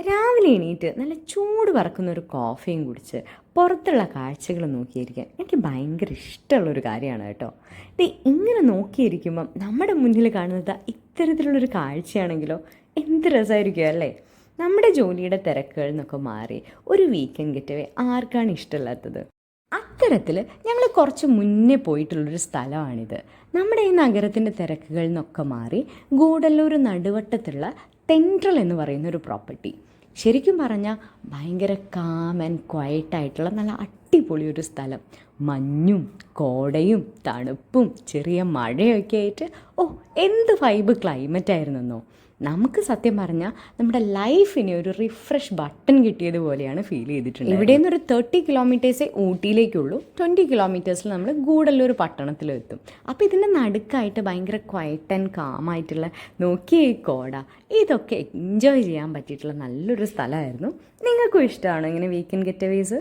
രാവിലെ എണീറ്റ് നല്ല ചൂട് പറക്കുന്ന ഒരു കോഫിയും കുടിച്ച് പുറത്തുള്ള കാഴ്ചകൾ നോക്കിയിരിക്കാൻ എനിക്ക് ഭയങ്കര ഇഷ്ടമുള്ളൊരു കാര്യമാണ് കേട്ടോ. ഇങ്ങനെ നോക്കിയിരിക്കുമ്പം നമ്മുടെ മുന്നിൽ കാണുന്നത് ഇത്തരത്തിലുള്ളൊരു കാഴ്ചയാണെങ്കിലോ എന്ത് രസമായിരിക്കും അല്ലേ. നമ്മുടെ ജോലിയുടെ തിരക്കുകളിൽ നിന്നൊക്കെ മാറി ഒരു വീക്കെൻഡ് ഗെറ്റവേ ആർക്കാണ് ഇഷ്ടമില്ലാത്തത്. അത്തരത്തിൽ ഞങ്ങൾ കുറച്ച് മുന്നേ പോയിട്ടുള്ളൊരു സ്ഥലമാണിത്. നമ്മുടെ ഈ നഗരത്തിൻ്റെ തിരക്കുകളിൽ നിന്നൊക്കെ മാറി ഗൂഡല്ലൂർ നടുവട്ടത്തുള്ള തെൻട്രൽ എന്ന് പറയുന്ന ഒരു പ്രോപ്പർട്ടി. ശരിക്കും പറഞ്ഞാൽ ഭയങ്കര കാം ആൻഡ് ക്വയറ്റായിട്ടുള്ള നല്ല അടിപൊളി ഒരു സ്ഥലം. മഞ്ഞും കോടയും തണുപ്പും ചെറിയ മഴയൊക്കെ ആയിട്ട് എന്ത് വൈബ് ക്ലൈമറ്റ് ആയിരുന്നെന്നോ. നമുക്ക് സത്യം പറഞ്ഞാൽ നമ്മുടെ ലൈഫിന് ഒരു റിഫ്രഷ് ബട്ടൺ കിട്ടിയതുപോലെയാണ് ഫീൽ ചെയ്തിട്ടുണ്ട്. ഇവിടെ നിന്നൊരു 30 കിലോമീറ്റേഴ്സേ ഊട്ടിയിലേക്കുള്ളൂ. 20 കിലോമീറ്റേഴ്സിൽ നമ്മൾ ഗൂഡല്ലൂർ പട്ടണത്തിലെത്തും. അപ്പോൾ ഇതിൻ്റെ നടുക്കായിട്ട് ഭയങ്കര ക്വയറ്റ് ആൻഡ് കാമായിട്ടുള്ള നോക്കിയേ ഈ കോട, ഇതൊക്കെ എൻജോയ് ചെയ്യാൻ പറ്റിയിട്ടുള്ള നല്ലൊരു സ്ഥലമായിരുന്നു. നിങ്ങൾക്കും ഇഷ്ടമാണോ ഇങ്ങനെ വീക്കെൻഡ് ഗെറ്റവേസ്?